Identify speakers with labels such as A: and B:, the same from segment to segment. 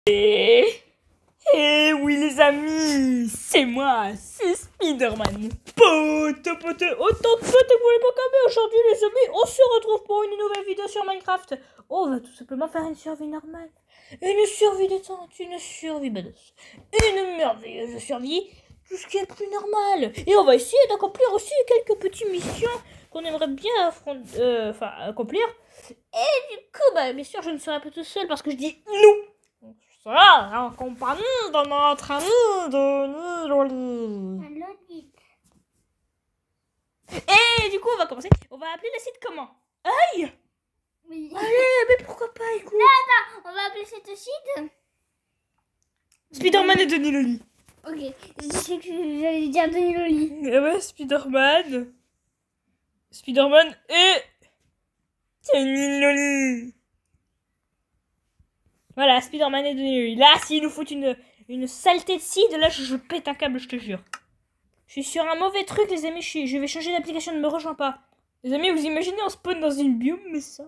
A: Eh oui les amis, c'est moi, c'est Spider-Man. Pote, autant de potes que vous les potes, mais aujourd'hui les amis, on se retrouve pour une nouvelle vidéo sur Minecraft. On va tout simplement faire une survie normale, une survie détente, une survie badass, une merveilleuse survie, tout ce qui est plus normal. Et on va essayer d'accomplir aussi quelques petites missions qu'on aimerait bien accomplir. Et du coup, bien sûr, je ne serai pas tout seul parce que je dis nous. En compagnie de notre ami Denis Loli. Et du coup, on va commencer. On va appeler le site comment? Aïe!
B: Oui.
A: Allez, mais pourquoi pas, écoute.
B: Non, attends, on va appeler cette site
A: Spider-Man et Denis Loli.
B: Ok, je sais que j'allais dire Denis Loli.
A: Eh ouais, Spider-Man et Denis Loli. Voilà, Spider-Man et Denis Loli. Là, s'ils nous foutent une saleté de seed, là, je pète un câble, je te jure. Je suis sur un mauvais truc, les amis. Je vais changer d'application, ne me rejoins pas. Les amis, vous imaginez, on spawn dans une biome, mais ça...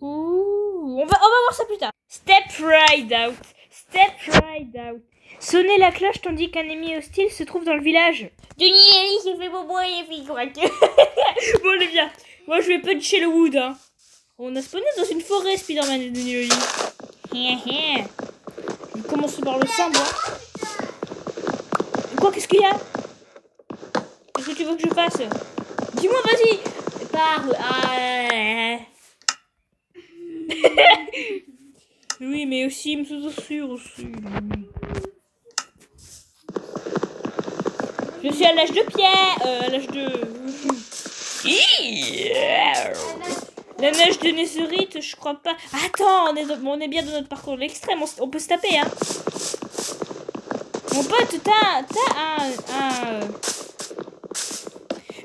A: Ouh, on va voir ça plus tard. Step right out. Step right out. Sonnez la cloche tandis qu'un ennemi hostile se trouve dans le village. Denis Loli, j'ai fait bobo et fait correct. Bon, allez, viens. Moi, je vais puncher le wood. Hein. On a spawné dans une forêt, Spider-Man et Denis Loli. Je vais commencer par le sang, moi. Quoi, qu'est-ce qu'il y a? Qu'est-ce que tu veux que je fasse? Dis-moi, vas-y. Pars. Oui, mais aussi, il me sous aussi. Je suis à l'âge de pierre. À l'âge de... La neige de Netherite, je crois pas. Attends, on est bien dans notre parcours de l'extrême. On peut se taper, hein. Mon pote, t'as un...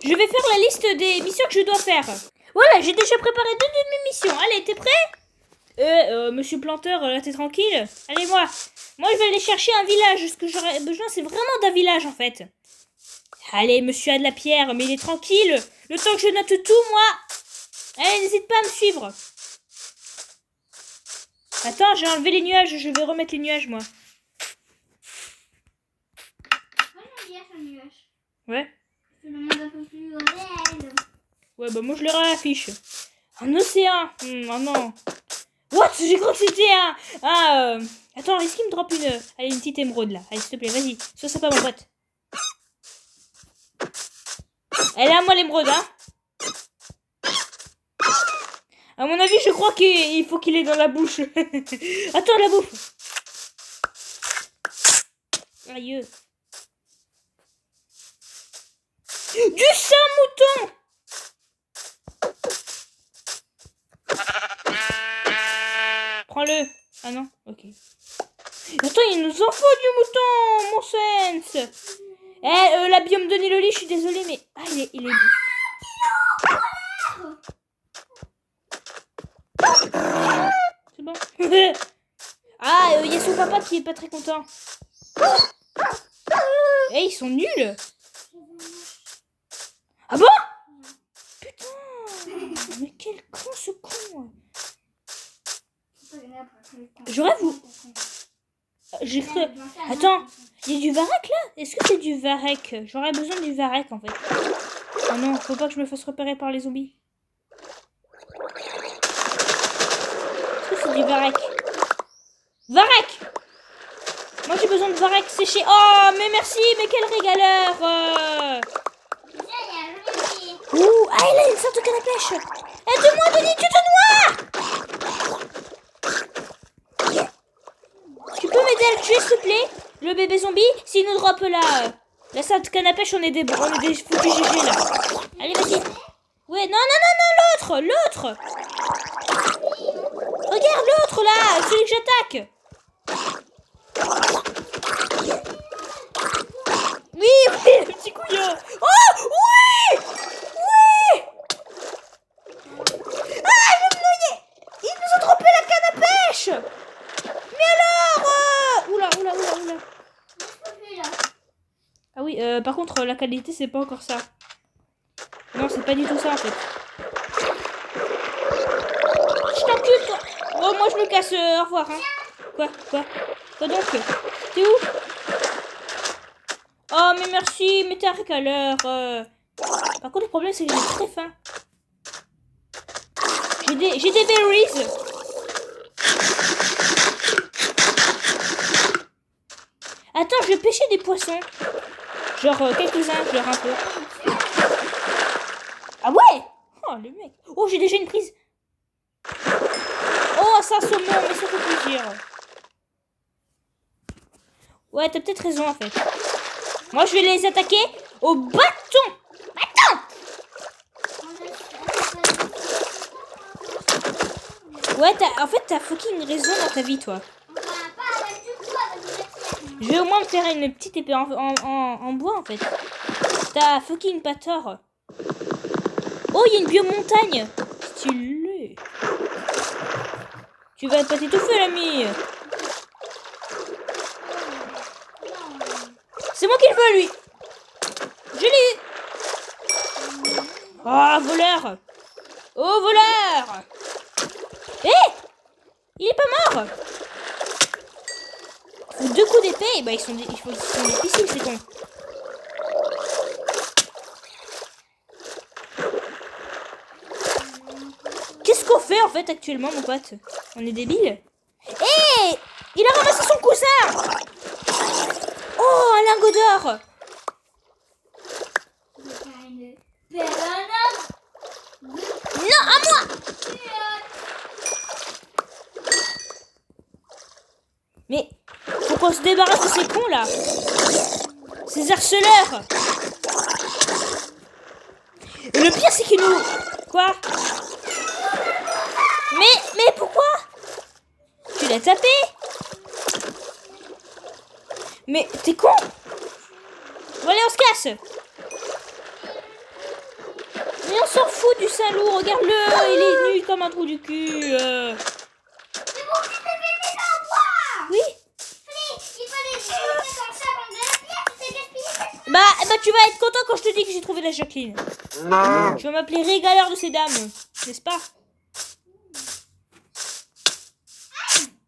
A: Je vais faire la liste des missions que je dois faire. Voilà, j'ai déjà préparé 2 de mes missions. Allez, t'es prêt? Monsieur Planteur, là, t'es tranquille? Allez, moi, je vais aller chercher un village. Ce que j'aurais besoin, c'est vraiment d'un village, en fait. Allez, monsieur a de la pierre, mais il est tranquille. Le temps que je note tout, moi. Allez, n'hésite pas à me suivre. Attends, j'ai enlevé les nuages. Je vais remettre les nuages, moi. Ouais.
B: Je le mets un peu plus réel.
A: Ouais, bah moi je le réaffiche. Un océan. Oh non. What? J'ai cru que c'était un... Attends, est-ce qu'il me drop une... Allez, une petite émeraude, là. Allez, s'il te plaît, vas-y. Sois sympa, mon pote. Elle est à moi, l'émeraude, hein. À mon avis, je crois qu'il faut qu'il est dans la bouche. Attends, la bouffe. Aïe. Du sang mouton. Prends-le. Ah non, ok. Attends, il nous en faut du mouton, mon sens. La biome de Denis Loli, je suis désolée, mais... Ah, il est... C'est bon. Ah, il y a son papa qui est pas très content. Ils sont nuls. Ah bon? Putain. Mais quel con, ce con. J'aurais vous... J'ai cru... Attends, il y a du varech là? Est-ce que c'est du varech? J'aurais besoin du varech en fait. Oh non, faut pas que je me fasse repérer par les zombies. Est-ce que c'est du varech? Varech! Moi j'ai besoin de varech séché. Oh mais merci, mais quel régaleur! Ouh, ah il a une sorte de canne à pêche! Aide-moi Denis, tu te noies! Tu peux m'aider à le tuer s'il te plaît? Le bébé zombie? S'il nous drop la sorte de canne à pêche, on est des foutus GG là. Allez vas-y. Ouais, non, l'autre! Regarde l'autre là, celui que j'attaque! Oui, le petit couillon! Oh, oui! Oui! Ah, je vais me noyer! Ils nous ont trompé la canne à pêche! Mais alors Oula. Ah oui, par contre, la qualité, c'est pas encore ça. Non, c'est pas du tout ça en fait. Je t'encule toi. Oh moi je me casse, au revoir hein. Quoi donc? T'es où? Oh mais merci, mais t'es à l'heure. Par contre le problème c'est que j'ai très faim. J'ai des berries. Attends, je vais pêcher des poissons. Genre quelques-uns, genre un peu. Ah ouais? Oh le mec. Oh j'ai déjà une prise. Oh ça saumon, mais ça fait plaisir. Ouais t'as peut-être raison en fait. Moi je vais les attaquer au bâton. Bâton. Ouais en fait t'as fucking raison dans ta vie toi. Je vais au moins me faire une petite épée en bois en fait. T'as fucking pas tort. Oh, il y a une biomontagne. Stylé. Tu vas pas t'étouffer l'ami. C'est moi qui le veux lui. Je l'ai eu. Oh, voleur. Oh, voleur. Eh, il est pas mort. Faut 2 coups d'épée, bah ils sont difficiles ces cons. Qu'est-ce qu'on fait en fait actuellement mon pote? On est débile. Hé, il a ramassé son cousin. Oh, un lingot d'or. Non, à moi. Mais faut qu'on se débarrasse de ces cons là. Ces harceleurs. Et le pire c'est qu'ils nous... Quoi? Mais pourquoi? Tu l'as tapé? Mais t'es con? Bon allez on se casse. Mais on s'en fout du Saint-Loup, regarde-le. Il est nul comme un trou du cul. Oui. Bah tu vas être content quand je te dis que j'ai trouvé la Jacqueline. Tu vas m'appeler régaleur de ces dames, n'est-ce pas?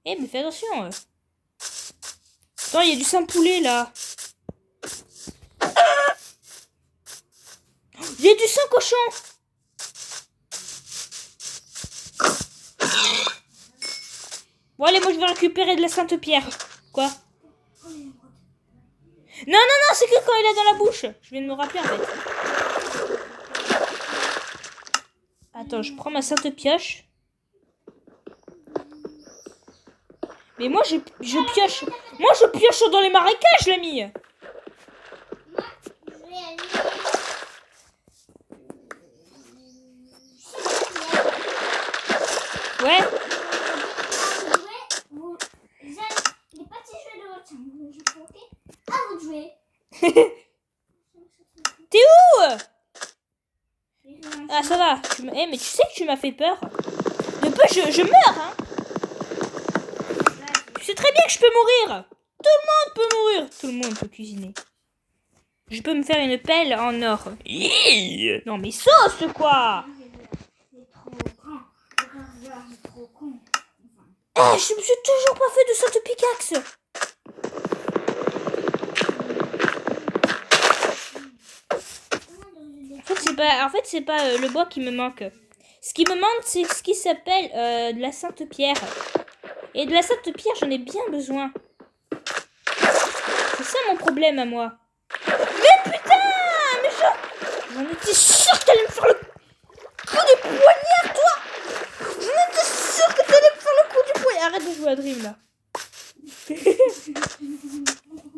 A: Eh mais fais attention. Attends, il y a du Saint-Poulet là. Il y a du Saint-Cochon. Bon allez, moi je vais récupérer de la Sainte-Pierre. Quoi? Non, c'est que quand il est dans la bouche. Je viens de me rappeler en fait. Attends, je prends ma Sainte Pioche. Mais moi je pioche. Moi je pioche dans les marécages, l'ami. Ouais. T'es où? Ah ça va. Mais tu sais que tu m'as fait peur. De peu je meurs hein. Tu sais très bien que je peux mourir. Tout le monde peut mourir. Tout le monde peut cuisiner. Je peux me faire une pelle en or. Non mais sauce quoi. Eh, je me suis toujours pas fait de sainte pickaxe. En fait, c'est pas le bois qui me manque. Ce qui me manque, c'est ce qui s'appelle de la sainte pierre. Et de la sainte pierre, j'en ai bien besoin. C'est ça mon problème à moi. Mais putain, mais j'en étais sûre que t'allais me faire le coup du poignard, toi. J'en étais sûre que t'allais me faire le coup du poignard. Arrête de jouer à Dream là.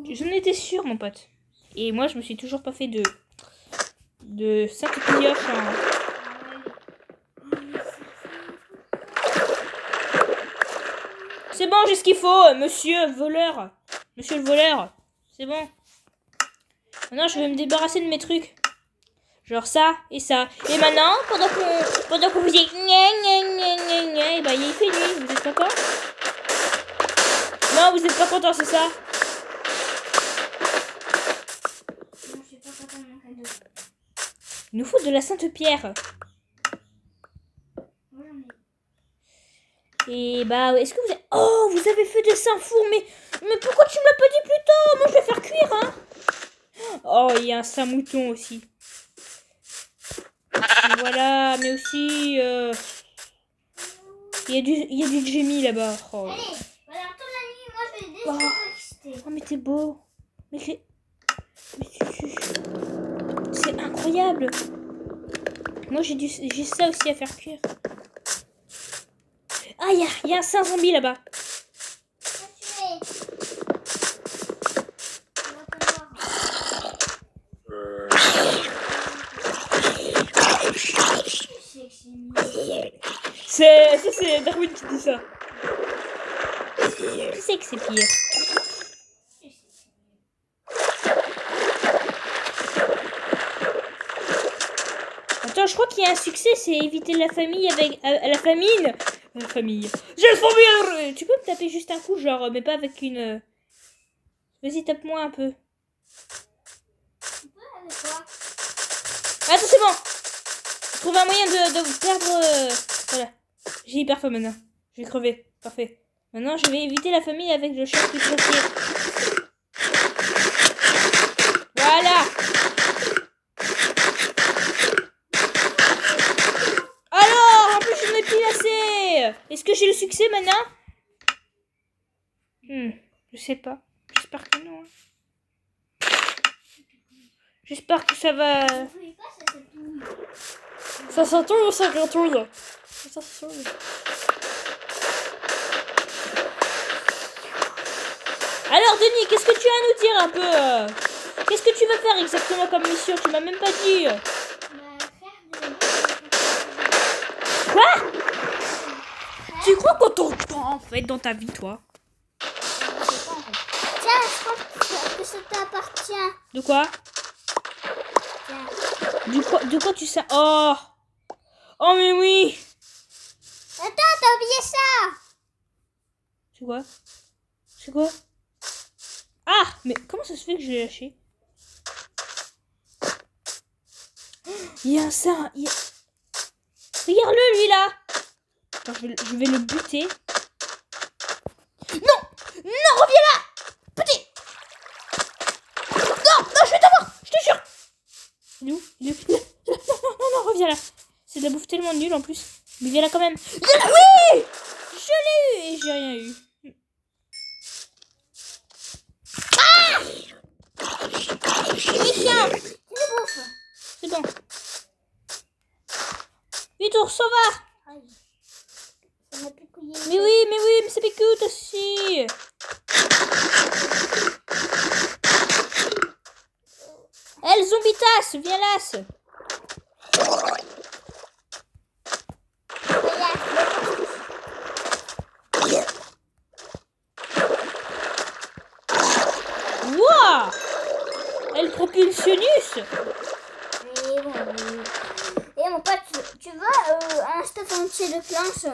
A: J'en étais sûre, mon pote. Et moi, je me suis toujours pas fait de sainte pioche en... C'est bon, j'ai ce qu'il faut, monsieur voleur. Monsieur le voleur. C'est bon. Maintenant, je vais me débarrasser de mes trucs. Genre ça et ça. Et maintenant, pendant qu'on vous dit et bah il fait nuit. Vous êtes content? Non, vous êtes pas content, c'est ça? Il nous faut de la sainte pierre. Et bah, est-ce que vous avez... Oh, vous avez fait des saints-fours, mais pourquoi tu me l'as pas dit plus tôt? Moi, je vais faire cuire, hein. Oh, il y a un saint-mouton aussi. Voilà, mais aussi... Il y a du Jamie là-bas. Oh.
B: Allez, voilà, toute la nuit, moi, je vais désintoxiquer.
A: Oh, mais t'es beau. Mais c'est incroyable. Moi, j'ai ça aussi à faire cuire. Ah, il y a un saint zombie là-bas. C'est Darwin qui dit ça. Qui sait que c'est pire? Attends, je crois qu'il y a un succès, c'est éviter la famille avec la famine. Famille. J'ai le famille. Tu peux me taper juste un coup, genre, mais pas avec une. Vas-y, tape-moi un peu. Attends, c'est bon. Trouve un moyen de perdre. Voilà. J'ai hyper faim maintenant. Je vais crever. Parfait. Maintenant, je vais éviter la famille avec le chef du clocher. Voilà. Alors, en plus, je n'ai plus assez. Est-ce que j'ai le succès maintenant? Je sais pas. J'espère que non. J'espère que ça va... Ça s'entouille ou ça gratouille? Ça s'entouille. Alors Denis, qu'est-ce que tu as à nous dire un peu? Qu'est-ce que tu vas faire exactement comme mission? Tu m'as même pas dit. Quoi? Tu crois qu'on t'entend en fait dans ta vie, toi?
B: Tiens, je crois que ça t'appartient.
A: De quoi? De quoi tu sais? Oh! Oh mais oui!
B: Attends, t'as oublié ça!
A: C'est quoi? C'est quoi? Ah! Mais comment ça se fait que je l'ai lâché? Il y a un saint! Regarde-le, lui, là! Attends, je vais le buter. Non! Non, reviens là! Petit! Non! Non, je vais t'avoir! Je te jure! Il est où? Non, reviens là. C'est de la bouffe tellement nulle en plus. Mais viens là quand même. Oui! Je l'ai eu! Et j'ai rien eu. Ah! Oui, tiens! C'est bon. Vite, on s'en va! Mais oui, mais c'est picoute aussi! Elle, zombie-tasse, viens là! Wouah! Elle propulsionnus!
B: Et mon pote, tu veux un stuff entier de planches?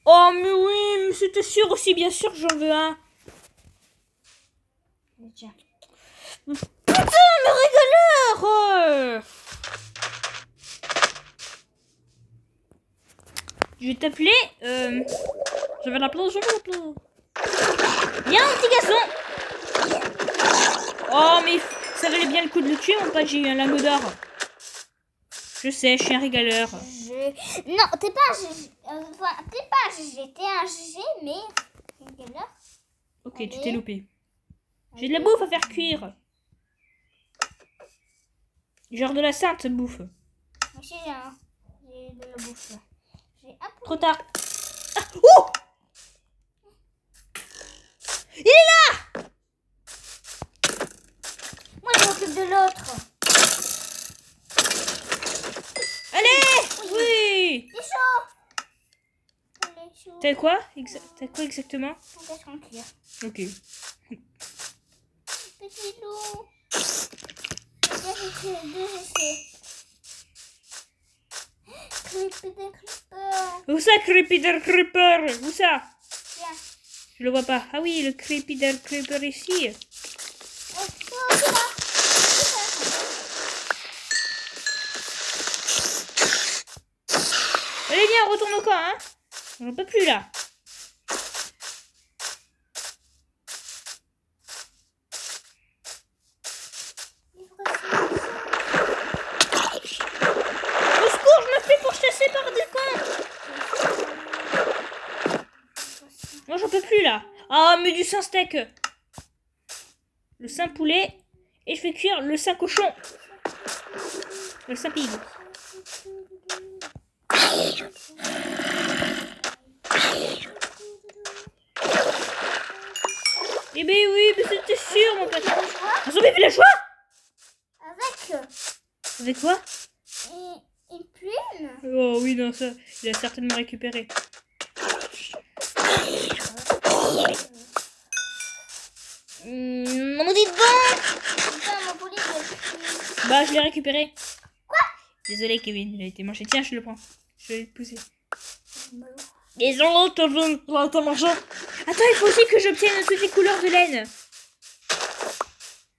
A: Oh mais oui, mais c'était sûr aussi, bien sûr que j'en veux un.
B: Tiens.
A: Putain, mais régaleur! Je vais t'appeler. J'avais la place. Viens, petit garçon! Oh, mais ça valait bien le coup de le tuer, mon pote, j'ai eu un lingot d'or. Je sais, je suis un régaleur.
B: Non, t'es pas un GG. T'es pas un GG, t'es un GG, mais régaleur.
A: Ok, tu t'es loupé. J'ai de la bouffe à faire cuire. Genre de la sainte bouffe.
B: Moi aussi, j'ai de la bouffe.
A: Trop tard. Ah, oh! Il est là!
B: Moi, je m'occupe de l'autre.
A: Allez! Oui!
B: C'est chaud.
A: T'as quoi? T'as quoi exactement?
B: On va tranquille.
A: Ok.
B: Petit loup. Deux essais. Creeper.
A: Où ça, Creeper Creeper? Où ça?
B: Tiens.
A: Je le vois pas. Ah oui, le Creeper Creeper ici. on retourne au camp, hein. J'en peux plus, là. Au secours, je me fais pourchasser par des cons. Moi, j'en peux plus, là. Ah, mais du saint steak. Le saint poulet. Et je fais cuire le saint cochon. Le saint pig. Eh ben oui, mais c'était sûr, mon pote. Un zombie villageois. Avec quoi?
B: Une plume.
A: Oh oui, non, ça, il a certainement récupéré. On dit bon. Bah, je l'ai récupéré.
B: Quoi?
A: Désolé, Kevin, il a été mangé. Tiens, je le prends. Je vais le pousser. Les autres vont t'en manger. Attends, il faut aussi que j'obtienne toutes les couleurs de laine.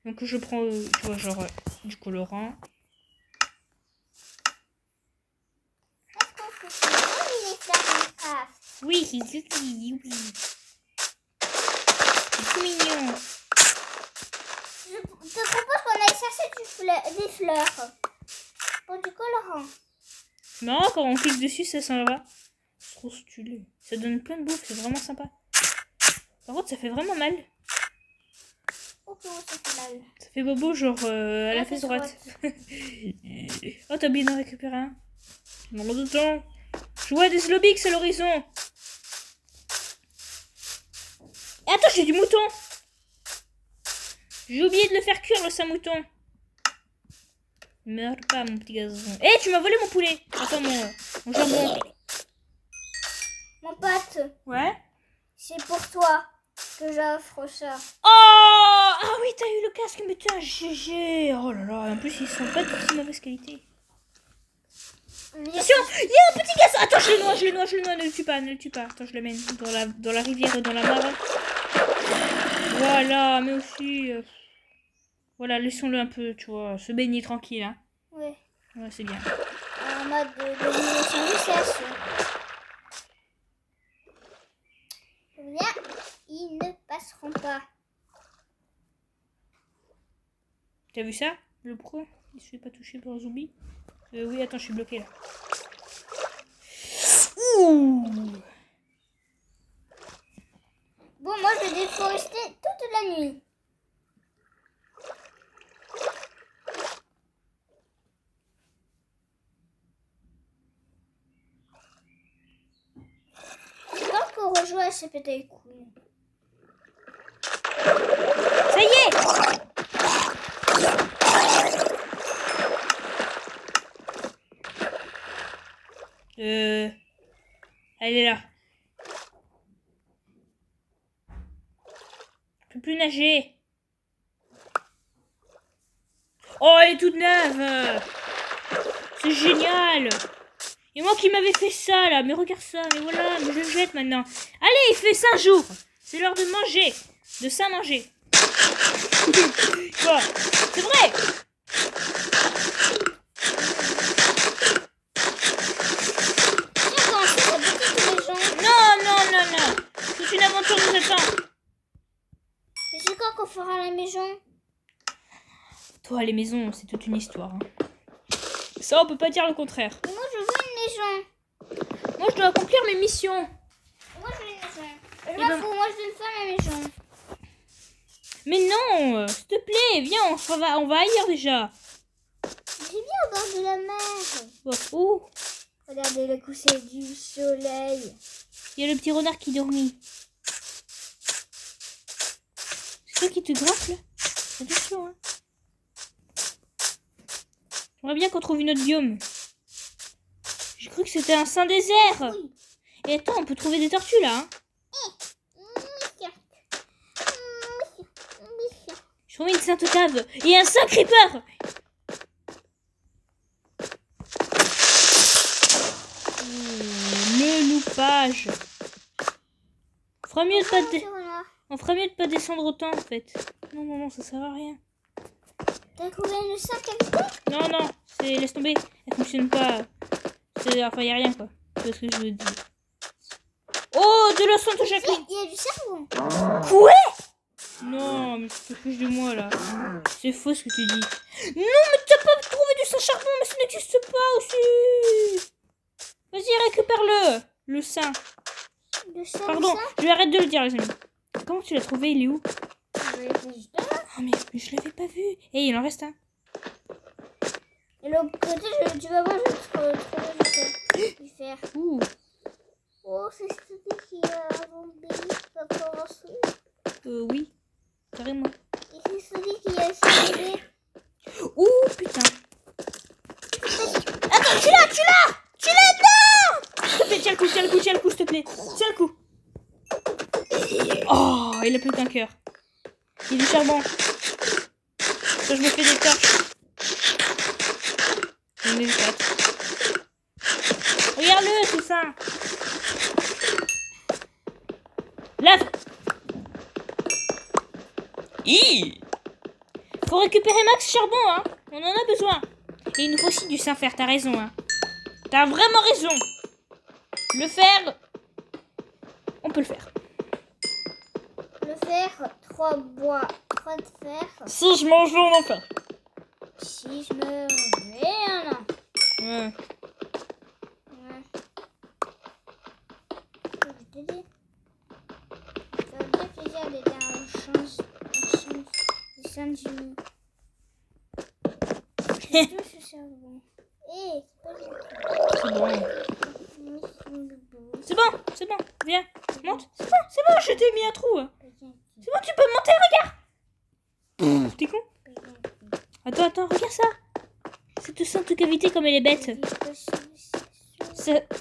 A: Donc, je prends, tu vois, genre, du colorant. Oui, c'est oui. C'est tout mignon.
B: Je te propose qu'on aille chercher des fleurs pour du colorant.
A: C'est marrant, quand on clique dessus, ça s'en va. C'est trop stylé. Ça donne plein de bouffe, c'est vraiment sympa. Par contre, ça fait vraiment mal.
B: Oh, comment ça fait mal?
A: Ça fait bobo, genre à la fesse droite. Oh, t'as bien récupéré un. Dans le temps. Je vois des Slobix à l'horizon. Et attends, j'ai du mouton. J'ai oublié de le faire cuire, le saint-mouton. Meurs pas, mon petit gazon. Eh, tu m'as volé mon poulet. Attends, mon jambon.
B: Mon pote.
A: Ouais.
B: C'est pour toi que j'offre ça.
A: Oh! Ah oui, t'as eu le casque, mais t'es un GG. Oh là là, en plus, ils sont pas de si mauvaise qualité. Attention, il y a un petit gazon. Attends, je le noie, ne le tue pas. Attends, je le mène dans la rivière et dans la mare. Voilà, mais aussi... voilà, laissons-le un peu, tu vois, se baigner tranquille, hein.
B: Oui.
A: Ouais, c'est bien.
B: En mode d'élimination du CSE. Viens, ils ne passeront pas.
A: T'as vu ça? Le pro, il se fait pas toucher par un zombie. Oui, attends, je suis bloqué là. Ouh!
B: Bon, moi, je vais déforester toute la nuit. C'est quand qu'on rejoue à se péter les couilles.
A: Ça y est! Elle est là. Je peux plus nager. Oh, elle est toute neuve. C'est génial. Et moi qui m'avais fait ça là. Mais regarde ça. Mais voilà. Mais je le jette maintenant. Allez, il fait 5 jours. C'est l'heure de manger. De ça manger. Quoi? C'est vrai. Non. Toute une aventure nous attend.
B: Mais c'est quand qu'on fera la maison?
A: Toi, les maisons, c'est toute une histoire. Hein. Ça, on peut pas dire le contraire.
B: Mais moi, je veux une maison.
A: Moi, je dois accomplir mes missions.
B: Moi, je veux une maison. Je m'en fous, moi, je veux faire ma maison.
A: Mais non, s'il te plaît, viens, on va ailleurs déjà.
B: J'ai bien au bord de la mer.
A: Oh, où?
B: Regardez le coucher du soleil.
A: Il y a le petit renard qui dormit. C'est toi qui te graffe là? Attention, hein. J'aimerais bien qu'on trouve une autre biome. J'ai cru que c'était un saint désert.
B: Oui.
A: Et attends, on peut trouver des tortues là, hein. Je trouve une sainte cave et un saint creeper. Le loupage. On fera mieux de pas descendre autant en fait. Non, ça sert à rien.
B: T'as trouvé une sainte cavité?
A: Non, c'est laisse tomber. Elle fonctionne pas. Enfin, y a rien quoi. pas ce que je veux dire. Oh, de la santé Jacqueline.
B: Il y a du charbon.
A: Quoi? Non, mais tu te fiches de moi là. C'est faux ce que tu dis. Non, mais t'as pas trouvé du sang charbon, mais ça n'existe pas aussi. Vas-y, récupère-le. Le sein.
B: Le sang.
A: Pardon, je vais arrêter de le dire, les amis. Comment tu l'as trouvé? Il est où? Ah, mais je l'avais pas vu. Et il en reste un.
B: Et l'autre côté, tu vas voir, je vais trouver du fer.
A: Ouh.
B: Oh, c'est celui qui a bombé.
A: Oui, carrément.
B: Et c'est celui qui a essayé.
A: Ouh, putain. Attends, tu l'as non. S'il te plaît, tiens le coup, s'il te plaît. Tiens le coup. Oh, il a plus qu'un cœur. Il est du charbon. Ça, je me fais des torches. J'en ai 4. Regarde-le, c'est ça. Lave. Faut récupérer max charbon, hein. On en a besoin. Et il nous faut aussi du saint-fer, t'as raison, hein. T'as vraiment raison. Le fer, on peut le faire.
B: Le fer, 3 bois, 3 de fer.
A: Si je mange, on en fait.
B: Si je me reviens.
A: Ouais.
B: Je te dis. Ça me fait plaisir d'être un change de Saint-Jimmy. C'est tout ce charbon. Eh, c'est pas
A: C'est bon, viens, monte. C'est bon, je t'ai mis un trou. Hein. C'est bon, tu peux monter, regarde. T'es con? Attends, regarde ça. Cette sainte cavité comme elle est bête.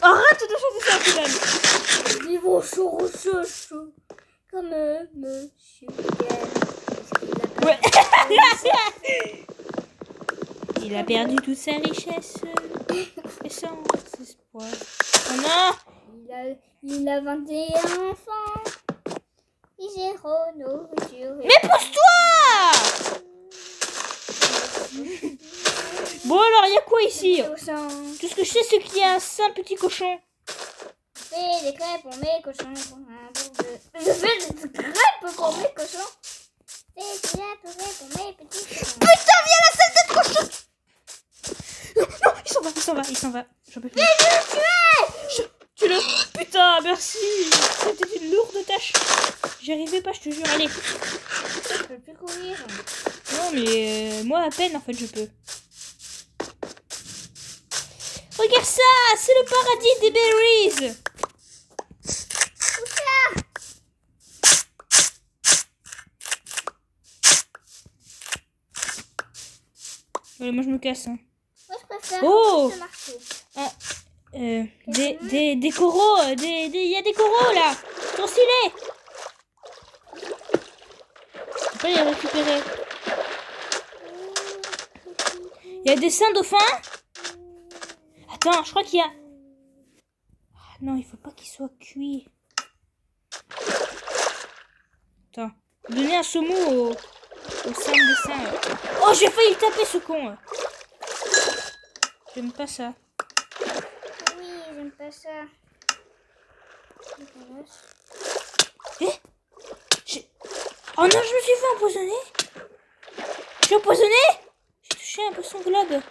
A: Arrête de chanter ça, final.
B: Vivons chaud. Comme monsieur
A: Ouais. Il a perdu toute sa richesse. Et sans espoir. Oh non.
B: Il a 21 enfants. Et 0 nourriture.
A: Mais pousse-toi. Bon alors, il y a quoi ici? Tout ce que je sais, c'est qu'il y a un saint petit cochon.
B: Fais des crêpes pour mes cochons. Je fais des crêpes pour mes cochons. Fais des crêpes pour mes petits cochons.
A: Putain, viens la salle de cochon. Non, il s'en va. J'en peux plus. Tu le... Putain, merci. C'était une lourde tâche. J'y arrivais pas, je te jure. Allez.
B: Je peux plus courir.
A: Non, mais moi, à peine, en fait, je peux. Regarde ça, c'est le paradis des berries. Allez, moi, je me casse. Hein.
B: Moi, je préfère
A: oh
B: ce marché.
A: Des coraux, il y a des coraux là, sont stylés. On peut les récupérer. Il y a des saints dauphins. Attends, je crois qu'il y a... Ah, non, il faut pas qu'il soit cuit. Attends, donner un saumon au sein des saints. Oh, j'ai failli le taper ce con. J'aime pas ça.
B: Oui, j'aime pas ça.
A: Eh, oh non, je me suis fait empoisonner. Je suis empoisonné. J'ai touché un poisson globe.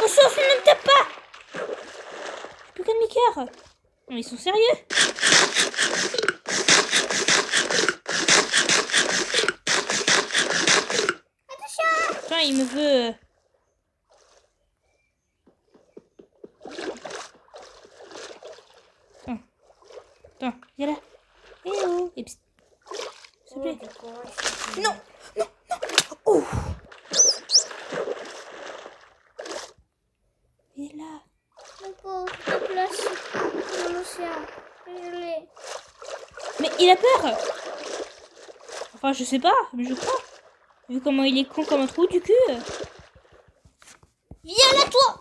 A: Oh, sauf, ne me tape pas. Plus qu'un demi-cœur. Non, ils sont sérieux.
B: Attention.
A: Putain, il me veut... Attends, viens là. Eh oh. Et psst. S'il te plaît. Non. Oh. Il est là.
B: Le pauvre, te place dans l'océan. Désolé.
A: Mais il a peur. Enfin, je sais pas, mais je crois. Vu comment il est con comme un trou du cul. Viens là, toi.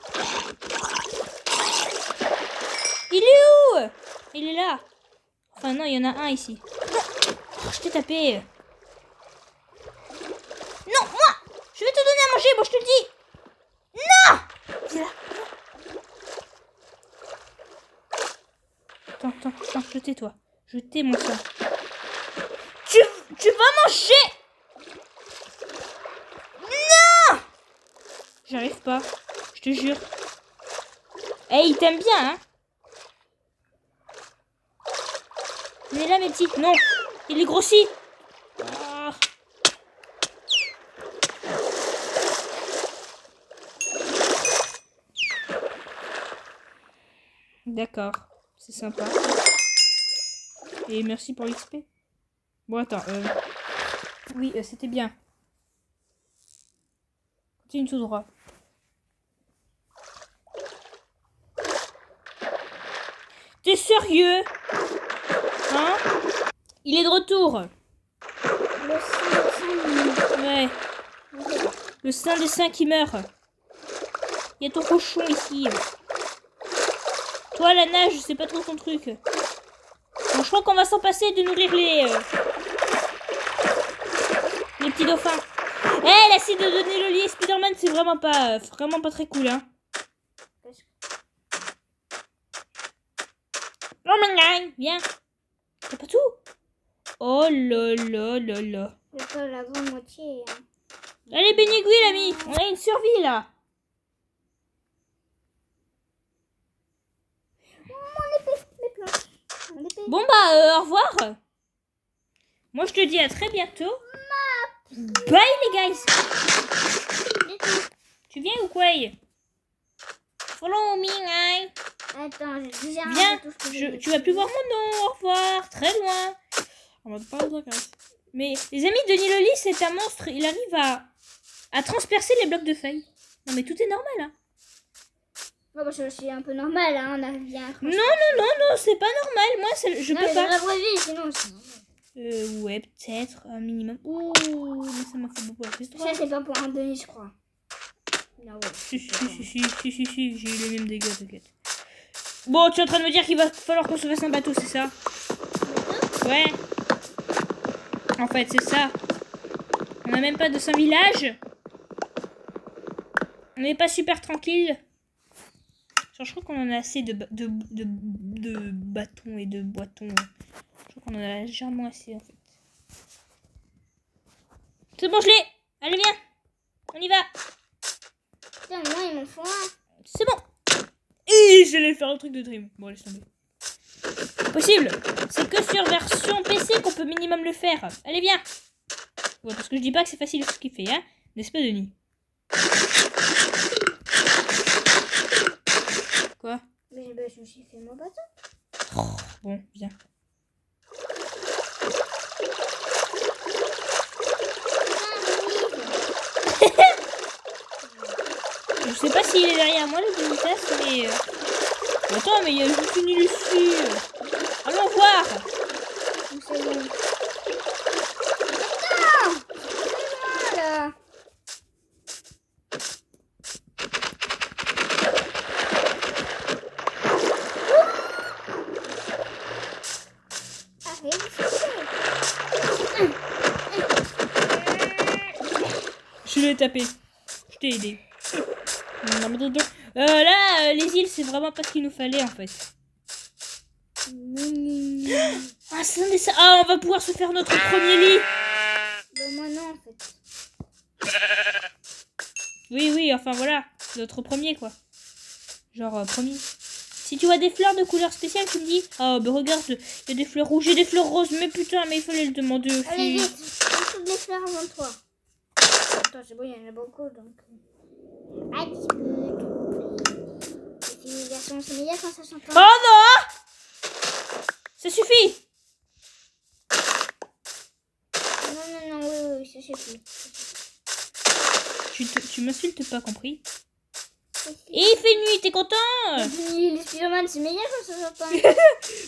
A: Il est où? Il est là. Enfin, non, il y en a un ici. Oh, je t'ai tapé. Non, moi. Je vais te donner à manger, moi, je te le dis. Non. Viens là. Attends, je tais-toi. Je tais mon sang. Tu vas manger. Non. J'arrive pas. Je te jure. Eh, il t'aime bien, hein. Mais là, mes petites, non. Il est grossi. Ah. D'accord. C'est sympa. Et merci pour l'XP. Bon, attends. Oui, c'était bien. Continue tout droit. T'es sérieux? Hein? Il est de retour. Ouais. Le sein des seins qui meurt. Il y a ton cochon ici. Toi, la nage, c'est pas trop ton truc. Bon, je crois qu'on va s'en passer de nourrir les petits dauphins. Eh, l'acide de donner le lit Spider-Man, c'est vraiment pas très cool, hein. Non, mais viens. T'as pas tout? Oh là là là là.
B: J'ai pas la grande moitié. Hein.
A: Allez, Benigui, l'ami. On a une survie, là.
B: Mon épée, mes planches. Mon épée.
A: Bon, bah, au revoir. Moi, je te dis à très bientôt. Bye, les guys. Tu viens ou quoi? Follow me, guys.
B: Attends, j'ai déjà
A: viens,
B: tout ce que
A: tu vas plus voir mon nom. Au revoir. Très loin. On va pas besoin, mais les amis, Denis Loli, c'est un monstre. Il arrive à transpercer les blocs de feuilles. Non, mais tout est normal, hein.
B: Oh, bah, je suis un peu normal, hein. On arrive bien.
A: Non, c'est pas normal. Moi, je peux pas.
B: Dans la vraie vie, sinon.
A: Ouais, peut-être un minimum. Oh, mais ça m'a fait beaucoup la question.
B: Ça, c'est pas pour un Denis, je crois. Non, ouais.
A: Si, j'ai eu les mêmes dégâts, t'inquiète. Bon, tu es en train de me dire qu'il va falloir qu'on se fasse un bateau, c'est ça? Ouais. En fait, c'est ça. On n'a même pas de 5 villages. On n'est pas super tranquille. Genre, je crois qu'on en a assez de bâtons et de boîtons. Je crois qu'on en a légèrement assez, en fait. C'est bon, je l'ai. Allez, viens. On y va.
B: Putain, moi, ils m'en font un.
A: C'est bon. Et j'allais faire un truc de Dream. Bon, laisse tomber. Possible. C'est que sur version PC qu'on peut minimum le faire. Allez, viens. Ouais, parce que je dis pas que c'est facile ce qu'il fait, hein. N'est-ce pas, Denis? Quoi?
B: Mais bah, je me suis fait mon bateau.
A: Oh, bon, viens. Je sais pas s'il est derrière moi, le Bonitas, mais... Attends, mais il y a juste une île ici. Allons voir.
B: C'est bon. Attends! C'est loin, là.
A: Je l'ai tapé. Je t'ai aidé. Là, les îles, c'est vraiment pas ce qu'il nous fallait, en fait. Ah, on va pouvoir se faire notre premier lit.
B: Bah, moi, non, en fait.
A: Oui, enfin, voilà. Notre premier, quoi. Genre, premier. Si tu vois des fleurs de couleur spéciale, tu me dis... Oh, bah regarde, il y a des fleurs rouges et des fleurs roses. Mais putain, mais il fallait le demander aux
B: Allez,
A: filles.
B: vite. Toutes les fleurs avant toi. Attends, c'est bon, il y en a beaucoup, donc... Ah, les civilisations, c'est meilleur quand ça chante pas.
A: Oh non! Ça suffit!
B: Non, oui, ça suffit.
A: Tu m'insultes pas, compris? Et il fait nuit, t'es content?
B: Les Spider-Man, c'est meilleur quand ça chante pas.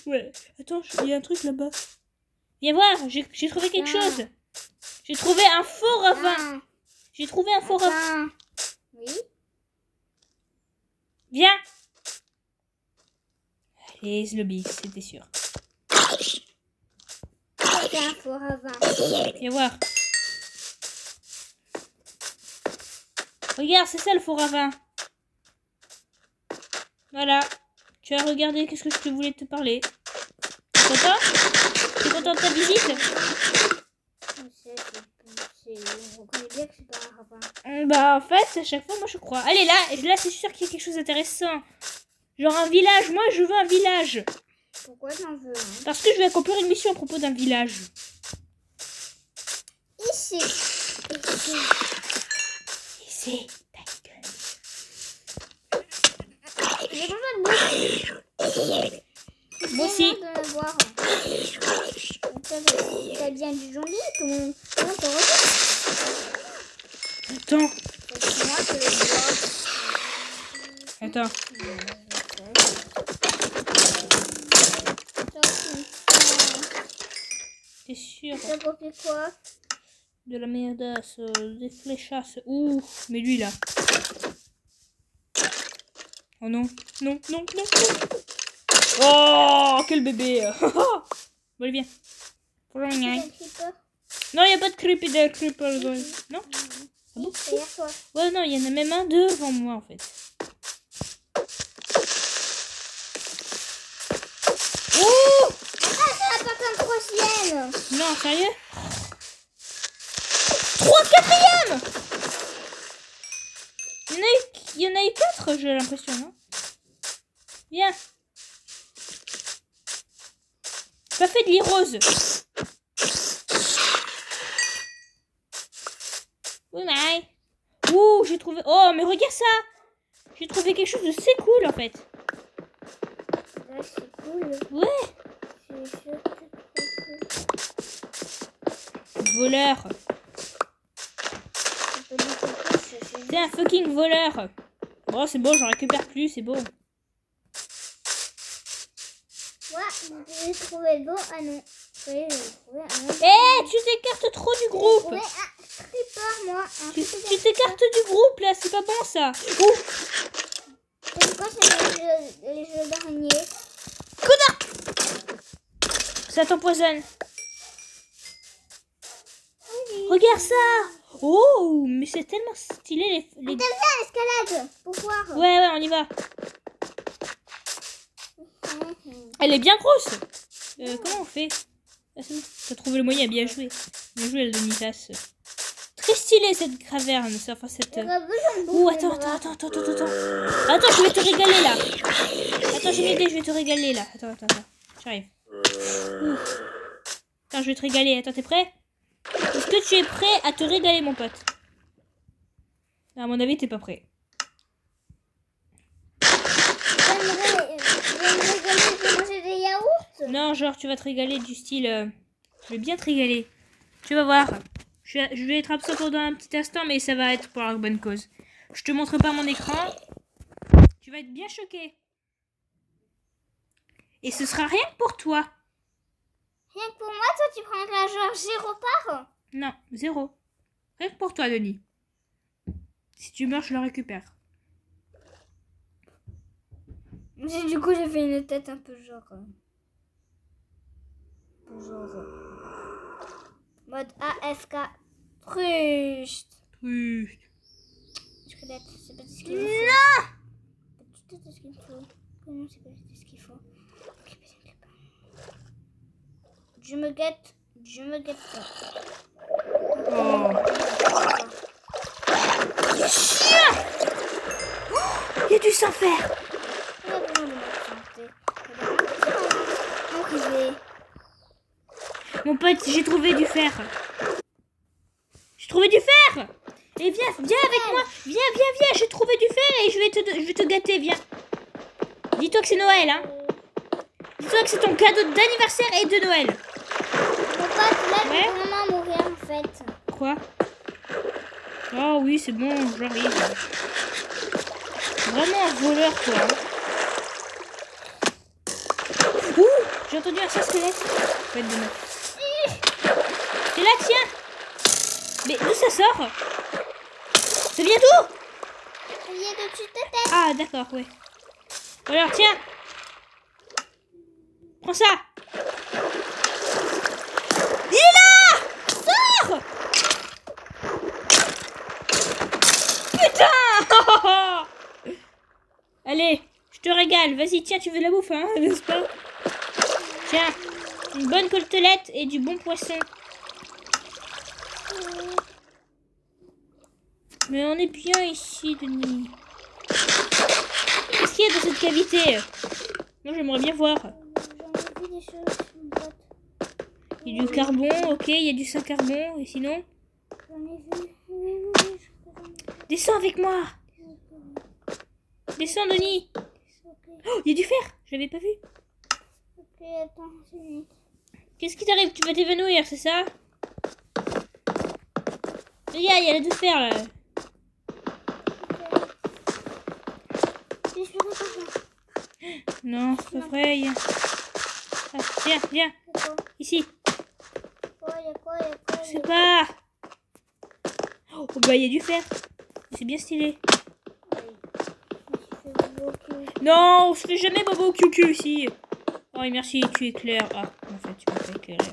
A: Ouais. Attends, il y a un truc là-bas. Viens voir, j'ai trouvé quelque chose. J'ai trouvé un faux ravin. J'ai trouvé un faux ravin.
B: Oui.
A: Viens. Allez, Slobix, c'était sûr.
B: C'est un faux ravin.
A: Viens voir. Regarde, c'est ça le faux ravin. Voilà. Tu as regardé, qu'est-ce que je te voulais te parler. content? T'es content de ta visite?
B: On reconnaît bien que c'est pas un rapin.
A: Bah en fait, à chaque fois, moi je crois. Allez, là c'est sûr qu'il y a quelque chose d'intéressant. Genre un village. Moi, je veux un village.
B: Pourquoi t'en veux hein?
A: Parce que je vais accomplir une mission à propos d'un village.
B: Ici. Ici.
A: Ici, ta gueule.
B: J'ai besoin de bouffe.
A: Moi aussi.
B: De la boire. T'as bien du joli, tout le monde te regarde.
A: Attends.
B: Moi, je le bois.
A: Attends. T'es sûr?
B: Ça copié quoi?
A: De la merdasse, des fléchasses. Ouh, mais lui là. Oh non, non, non, non, non. Oh, quel bébé. Bon, allez, viens. Non, il n'y a pas de creeper, non? Ah bon?
B: Derrière toi.
A: Ouais, non, il y en a même un devant moi en fait. Oh!
B: Ah, ça va pas comme troisième.
A: Non, sérieux? 3 quatrième! Il y en a eu 4, j'ai l'impression, non? Viens. Pas fait de lit rose. Oui, mais... Ouh, j'ai trouvé... Oh, mais regarde ça! J'ai trouvé quelque chose de c'est cool, en fait.
B: Ouais, c'est cool.
A: Ouais. Voleur. C'est un fucking voleur. Bon, c'est bon, j'en récupère plus, c'est bon.
B: Ouais, j'ai trouvé le bon. Ah non. Oui, j'ai trouvé un autre.
A: Eh, tu t'écartes trop du groupe.
B: J'ai trouvé un creeper, moi.
A: Tu t'écartes du groupe, là, c'est pas bon, ça. Ouh.
B: C'est quoi, c'est les jeux d'araignées?
A: Connard! Ça t'empoisonne.
B: Oui.
A: Regarde ça. Oh, mais c'est tellement stylé les...
B: T'as vu l'escalade pour voir?
A: Ouais, ouais, on y va. Elle est bien grosse. Comment on fait? Ah, c'est bon. T'as trouvé le moyen, bien joué. Bien joué, la demi-tasse. Très stylé cette caverne. Enfin, cette... Ouh, attends. Attends, je vais te régaler là. Attends, j'ai une idée, je vais te régaler là. Attends. J'arrive. Attends, je vais te régaler. Attends, t'es prêt? Est-ce que tu es prêt à te régaler, mon pote? À mon avis, t'es pas prêt.
B: J'aimerais manger des yaourts.
A: Non, genre, tu vas te régaler du style... Je vais bien te régaler. Tu vas voir. Je vais être absent pendant un petit instant, mais ça va être pour la bonne cause. Je te montre pas mon écran. Tu vas être bien choqué. Et ce sera rien que pour toi.
B: Rien que pour moi, toi, tu prendras genre 0 part?
A: Non, 0. Rien que pour toi, Denis. Si tu meurs, je le récupère.
B: Du coup, j'ai fait une tête un peu genre... mode AFK. Trust. Squelette, c'est pas ce qu'il faut. Non! Pas du tout ce qu'il faut. Non, c'est pas ce qu'il faut. Ok, je me guette pas.
A: Oh. Il y a du sang-faire. Mon pote, j'ai trouvé du fer. Et viens avec moi. Viens, j'ai trouvé du fer et je vais te gâter, viens. Dis-toi que c'est Noël, hein. Dis-toi que c'est ton cadeau d'anniversaire et de Noël.
B: Mon pote, là, je vais vraiment mourir en fait.
A: Quoi? Oh oui, c'est bon, j'arrive. Vraiment un voleur, toi. Ouh, j'ai entendu un squelette. Faut être de neuf. C'est là, tiens. Mais d'où ça sort? Ça vient d'où?
B: Ça vient de-dessus de ta tête.
A: Ah, d'accord, ouais. Alors, tiens. Prends ça. Il est là! Sors! Putain! Allez, je te régale. Vas-y, tiens, tu veux de la bouffe, hein, n'est-ce pas? Tiens. Une bonne côtelette et du bon poisson. Mais on est bien ici, Denis. Qu'est-ce qu'il y a dans cette cavité? Moi, j'aimerais bien voir.
B: J'en ai vu des choses, mon pote.
A: Il y a du carbon, ok, il y a du Saint-Carbon. Et sinon?
B: J'en ai vu. Oui.
A: Descends avec moi. Descends, Denis. Oh, il y a du fer. Je l'avais pas vu.
B: Ok, attends, c'est vite.
A: Qu'est-ce qui t'arrive? Tu vas t'évanouir, c'est ça? Regarde, il y a du fer là. Non, c'est pas vrai. Ah, viens. Ici. Je sais pas. Oh, bah, il y a du fer. C'est bien stylé. Non, on se fait jamais bobo au QQ ici. Oh, et merci, tu éclaires. Ah, en fait, tu m'as pas éclairé.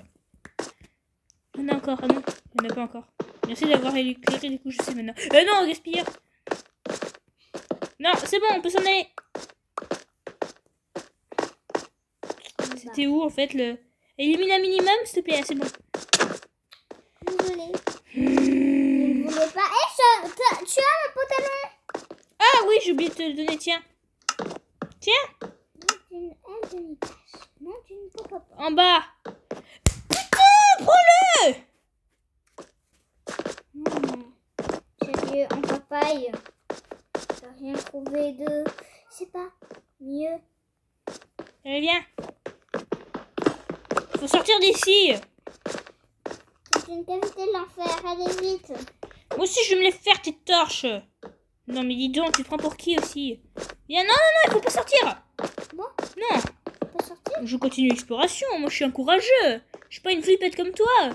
A: Il y en a encore. Ah non, il n'y en a pas encore. Merci d'avoir éclairé, du coup, je sais maintenant. Non, gaspilleur. Non, c'est bon, on peut s'en aller. C'était où, en fait, le... Élimine un minimum, s'il te plaît, c'est bon.
B: Désolée. Je ne voulais pas. Hé, tu as mon pantalon?
A: Ah oui, j'ai oublié de te le donner, tiens. Tiens.
B: Non, tu ne peux pas.
A: En bas. Putain, prends-le.
B: Sérieux, en papaye. J'ai rien trouvé de... C'est pas mieux.
A: Allez, viens. Faut sortir d'ici.
B: C'est une cavité de l'enfer, allez vite.
A: Moi aussi, je vais me les faire, tes torches. Non, mais dis donc, tu te prends pour qui aussi? Viens, non, il faut pas sortir.
B: Bon,
A: Non.
B: pas sortir.
A: Je continue l'exploration, moi je suis un courageux. Je suis pas une flippette comme toi.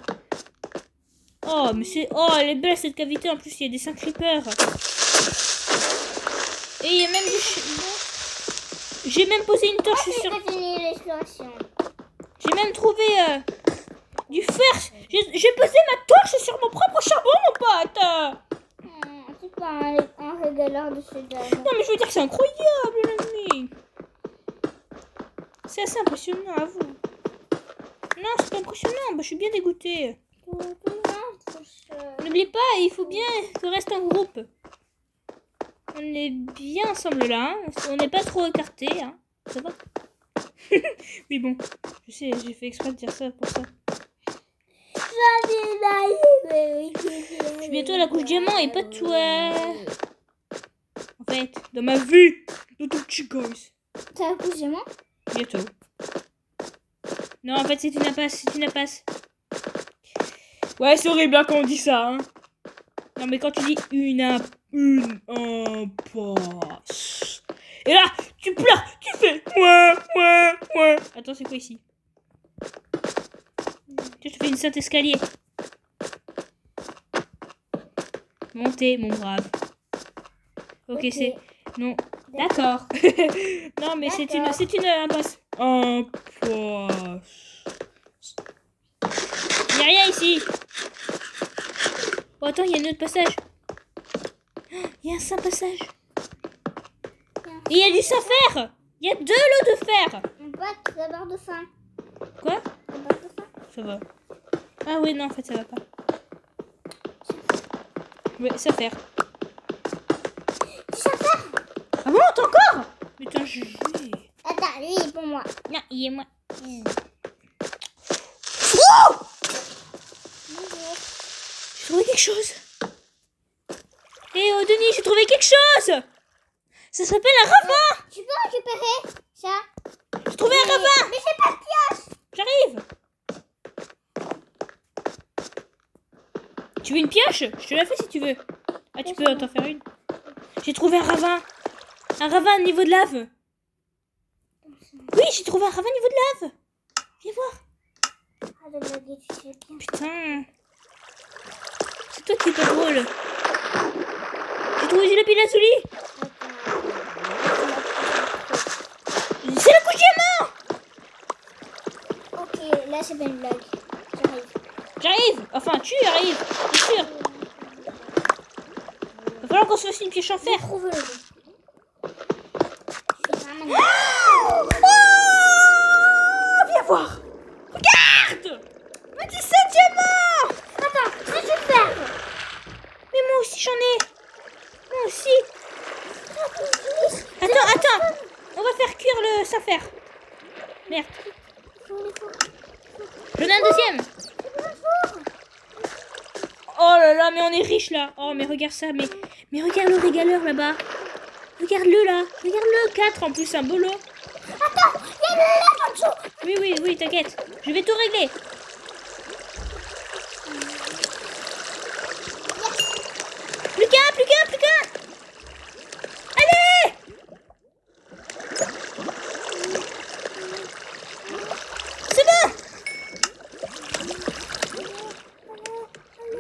A: Oh, mais c'est... Oh, elle est belle cette cavité, en plus il y a des 5 creepers. Et il y a même des... J'ai même posé une torche sur...
B: Continue l'exploration.
A: J'ai même trouvé du fer. J'ai posé ma torche sur mon propre charbon, mon pote.
B: C'est pas un régaleur de ce gars.
A: Non, mais je veux dire que c'est incroyable, l'ennemi. C'est assez impressionnant, à vous. Non, c'est pas impressionnant. Bah, je suis bien dégoûtée. N'oublie pas, il faut bien qu'on reste en groupe. On est bien ensemble là. Hein. On n'est pas trop écartés. Hein. Ça va? Oui, bon. Je sais, j'ai fait exprès de dire ça pour ça. Je suis bientôt à la couche diamant et pas toi. En fait, dans ma vie, dans ton petit guys.
B: T'as la couche diamant?
A: Bientôt. Non, en fait, c'est une impasse. C'est une impasse. Ouais, c'est horrible hein, quand on dit ça. Hein. Non, mais quand tu dis une impasse. Et là, tu pleures, tu fais. Ouais. Attends, c'est quoi ici? Je te fais une sainte escalier. Montez, mon brave. Ok, c'est... Non. D'accord. Non, mais c'est une impasse. Impasse. Il n'y a rien ici. Oh, attends, il y a un autre passage. Il y a un saint passage. Et il y a du saint-fer. Il y a 2 lots de fer.
B: Mon pote, d'abord de faim.
A: Quoi?
B: D'abord de faim.
A: Ça va. Ah oui, non, en fait, ça va pas. Ouais, saint-fer.
B: Saint-fer.
A: Ah bon, t'as encore? Putain, je...
B: Attends, lui, il est pour moi.
A: Non, il est moi.
B: Oh! Bonjour.
A: J'ai trouvé quelque chose. Eh oh, Denis, j'ai trouvé quelque chose. Ça s'appelle un ravin.
B: Tu peux récupérer ça?
A: J'ai trouvé un ravin.
B: Mais j'ai pas de pioche.
A: J'arrive. Tu veux une pioche? Je te la fais si tu veux. Ah, tu peux t'en faire une. J'ai trouvé un ravin. Un ravin au niveau de lave. Oui, j'ai trouvé un ravin au niveau de lave. Viens voir.
B: Ah, de blaguer, tu sais bien.
A: Putain. C'est toi qui es pas drôle. J'ai trouvé du lapis lazuli. C'est le coup de diamant.
B: Ok, là c'est pas une blague. J'arrive.
A: J'arrive. Enfin, tu arrives. C'est sûr. Va falloir qu'on se fasse une pioche en fer.
B: Trouve le
A: Viens voir. Regarde. Attends, on va faire cuire le saphir. Merde. J'en ai un deuxième. Oh là là, mais on est riche là. Oh, mais regarde ça, mais regarde le régaleur là-bas. Regarde-le là. Regarde-le, 4 en plus, un bolo.
B: Attends, il y a le lait en dessous.
A: Oui, t'inquiète. Je vais tout régler. Plus qu'un. Allez! C'est bon!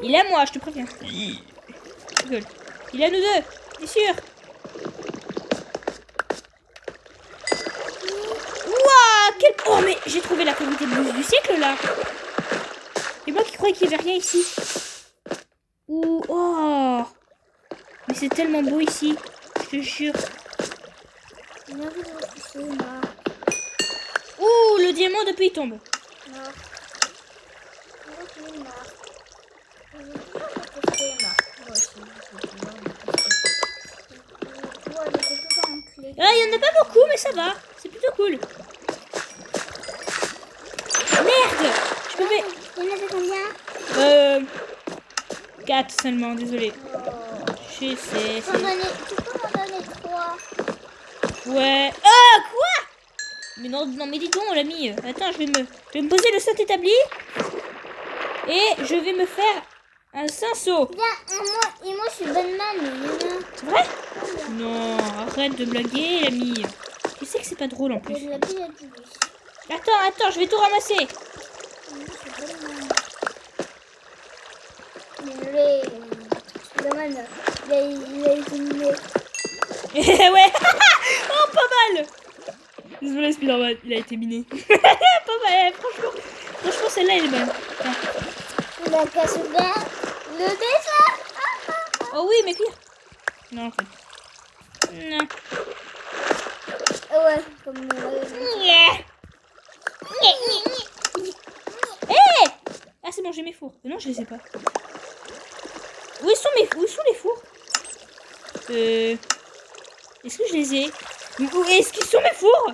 A: Il est à moi, je te préviens. Rigole. Il est à nous deux, c'est sûr. Waouh, quel... Oh, mais j'ai trouvé la cavité de bouche du siècle, là. Et moi qui croyais qu'il n'y avait rien ici. Ouh, oh. Mais c'est tellement beau ici, je te jure. Ouh, le diamant depuis il tombe. Ah, il n'y en a pas beaucoup, mais ça va. C'est plutôt cool. Merde! Je peux faire...
B: Il y en a combien?
A: 4 seulement, désolé. Je sais.
B: Tu peux m'en donner 3.
A: Ouais. Oh, quoi? Mais non, mais dis donc, l'ami. Attends, je vais me poser le saut établi. Et je vais me faire un cinceau.
B: Bien, moi je suis bonne man.
A: C'est vrai? Non, arrête de blaguer, l'ami. Tu sais que c'est pas drôle en plus. Attends, je vais tout ramasser.
B: Désolé, Spider-Man, il a été miné.
A: Ouais. Oh, pas mal. Désolé, Spider-Man, il a été miné. Pas mal, franchement, celle-là, elle est bonne. Tiens.
B: Il a cassé le dessin.
A: Oh oui, mais pire. Non, en fait. Non.
B: Ouais, comme...
A: Hey! Ah, c'est bon, j'ai mes fours. Non, je les ai pas. Où sont les fours? Est-ce que je les ai? Où est-ce qu'ils sont mes fours?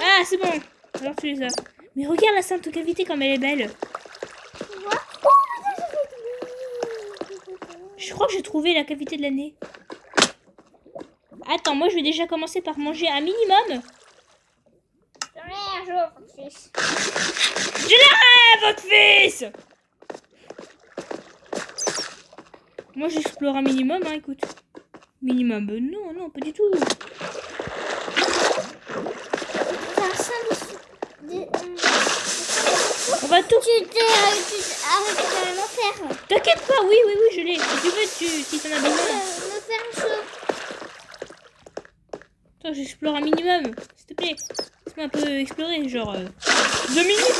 A: Ah, c'est bon. Alors tu les as. Mais regarde la sainte cavité comme elle est belle. Je crois que j'ai trouvé la cavité de l'année. Attends, moi je vais déjà commencer par manger un minimum. Je l'ai, votre fils! Moi j'explore un minimum, hein, écoute. Minimum, non, pas du tout. On va tout.
B: Arrête de m'en faire.
A: T'inquiète pas, oui, je l'ai. Si tu veux, si t'en as besoin.
B: Me faire un saut.
A: Attends, j'explore un minimum, s'il te plaît. Laisse-moi un peu explorer, genre 2 minutes.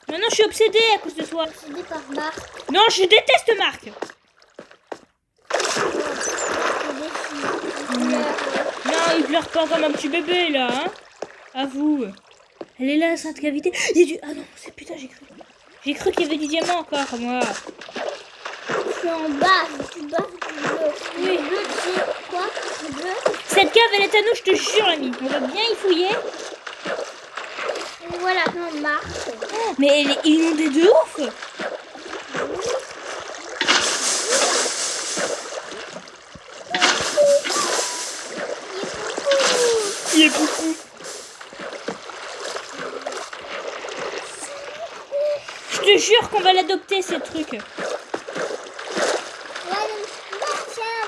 A: Maintenant, je suis obsédée à cause de toi.
B: Obsédée par Marc.
A: Non, je déteste Marc. Non, il pleure pas comme un petit bébé, là, hein. Avoue. Elle est là, la sainte cavité. Il y a du... Ah non, c'est putain, j'ai cru. J'ai cru qu'il y avait du diamant encore, moi.
B: Je suis en bas, tu bats, tu bleu.
A: Oui.
B: Le bleu, tu sais quoi? Le bleu.
A: Cette cave, elle est à nous, je te jure, l'ami. On va bien y fouiller.
B: Et voilà, non, Marc.
A: Mais elle est inondée de ouf. Il est beaucoup. Je te jure qu'on va l'adopter, ces trucs.
B: Ouais, va, tiens.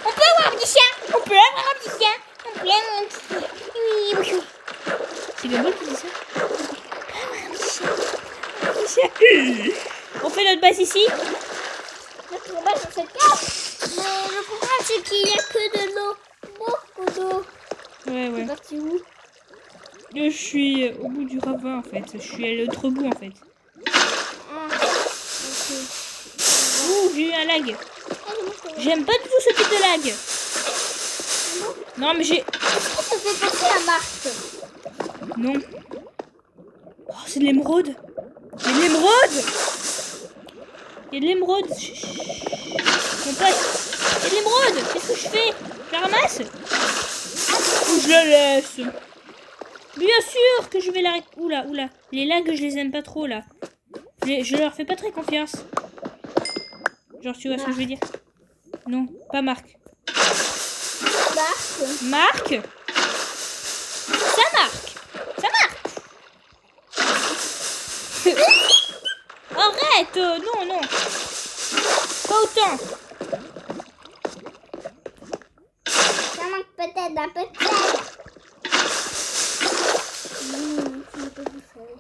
A: On peut avoir un petit chien. On peut avoir un petit chien. On peut avoir un petit chien. C'est Gumball qui dit ça. Un petit chien. On fait notre base ici.
B: Notre base dans cette cave. Mais le problème, c'est qu'il n'y a que de l'eau. Beaucoup d'eau.
A: Ouais.
B: C'est parti où?
A: Je suis au bout du ravin en fait. Je suis à l'autre bout en fait.
B: Ah, ok.
A: Ouh, j'ai eu un lag. J'aime pas du tout ce type de lag. Non, mais j'ai...
B: Ça fait penser à Marc.
A: Non. Oh, c'est de l'émeraude. Il y a de l'émeraude. Il y a de l'émeraude. Chut. Mon pote. Il y a de l'émeraude. Qu'est-ce que je fais? Je la ramasse? Ou je la laisse? Bien sûr que je vais la... Oula, oula. Les lags, je les aime pas trop, là. Je leur fais pas très confiance. Genre, tu vois ce que je veux dire? Non, pas Marc.
B: Marc.
A: Marc? Ça marque. Ça marque. Arrête. Non, non. Pas autant.
B: Ça manque peut-être d'un peu de sel. C'est un peu du sel.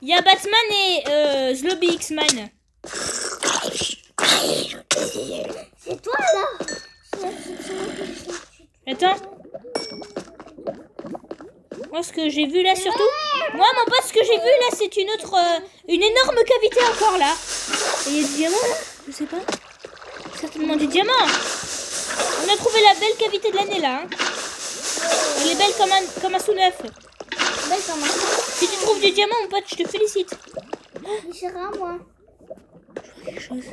A: Y a Batman et Zlobixman.
B: C'est toi là.
A: Attends. Moi, ce que j'ai vu là surtout... Moi, mon pote, ce que j'ai vu là, c'est une autre... une énorme cavité encore là. Et il y a du diamant là? Je sais pas. Certainement du diamant. On a trouvé la belle cavité de l'année là. Hein. Elle est belle comme un sous-neuf.
B: Belle comme un sous-neuf.
A: Si tu trouves du diamant, mon pote, je te félicite.
B: Il sera moi.
A: Je vois quelque chose.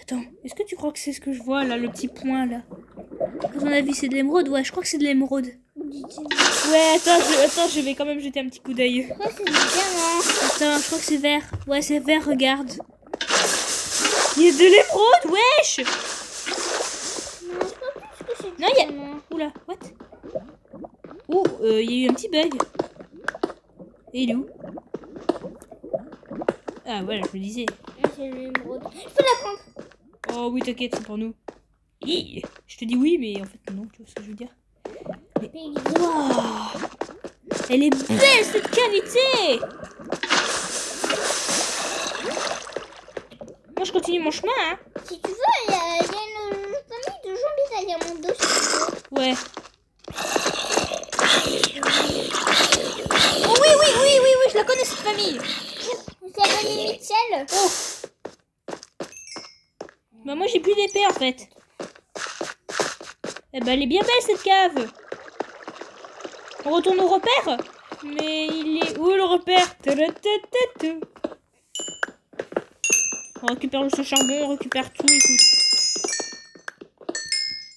A: Attends, est-ce que tu crois que c'est ce que je vois là, le petit point là? À ton avis, c'est de l'émeraude? Ouais, je crois que c'est de l'émeraude. Ouais, attends, je vais quand même jeter un petit coup d'œil.
B: Ouais, c'est du diamant.
A: Attends, je crois que c'est vert. Ouais, c'est vert, regarde. Il y a de l'émeraude, wesh!
B: Non, je crois plus que c'est du
A: Non, il y a...
B: diamant.
A: Oula, what? Oh, il y a eu un petit bug. Et il est où? Ah, voilà, je le disais.
B: C'est l'émeraude. Je peux la prendre.
A: Oh oui, t'inquiète, c'est pour nous. Hi, je te dis oui, mais en fait non, tu vois ce que je veux dire. Mais... Wow, elle est belle cette cavité. Moi je continue mon chemin, hein.
B: Si tu veux, il y a une famille de zombies derrière mon dos.
A: Ouais. Oh oui, je la connais cette famille.
B: C'est la famille Mitchell.
A: Oh. Bah moi j'ai plus d'épée en fait. Eh ben elle est bien belle cette cave. On retourne au repère. Mais il est où le repère? On récupère ce charbon, on récupère tout, écoute.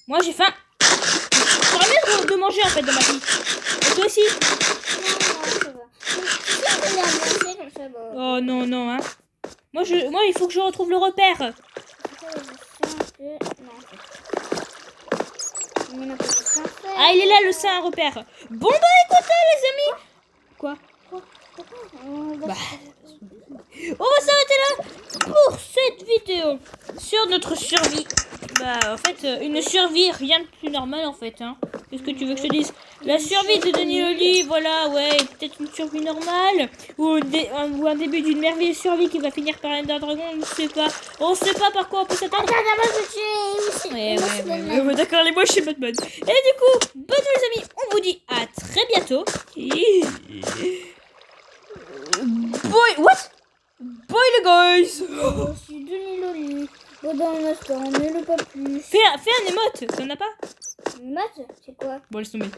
A: Moi j'ai faim. J'aurais bien de manger en fait dans ma vie. Et toi aussi? Oh non, non, hein. Moi il faut que je retrouve le repère. Ah, il est là le sein repère. Bon bah écoutez les amis. Quoi? Bah, on va s'arrêter là pour cette vidéo sur notre survie. Bah en fait une survie rien de plus normal en fait hein. Qu'est-ce que tu veux que je te dise? La survie de Denis Loli, voilà, ouais, peut-être une survie normale ou un début d'une merveilleuse survie qui va finir par un dragon, on sait pas par quoi on peut s'attendre. Ouais, d'accord, allez, moi je suis Batman. Et du coup, bonne nuit les amis, on vous dit à très bientôt. Bye, what? Bye les guys.
B: Je suis Denis Loli. Bon, dans un instant, mais le pas plus.
A: Fais un émote, t'en as pas?
B: Une emote, c'est quoi?
A: Bon, laisse tomber.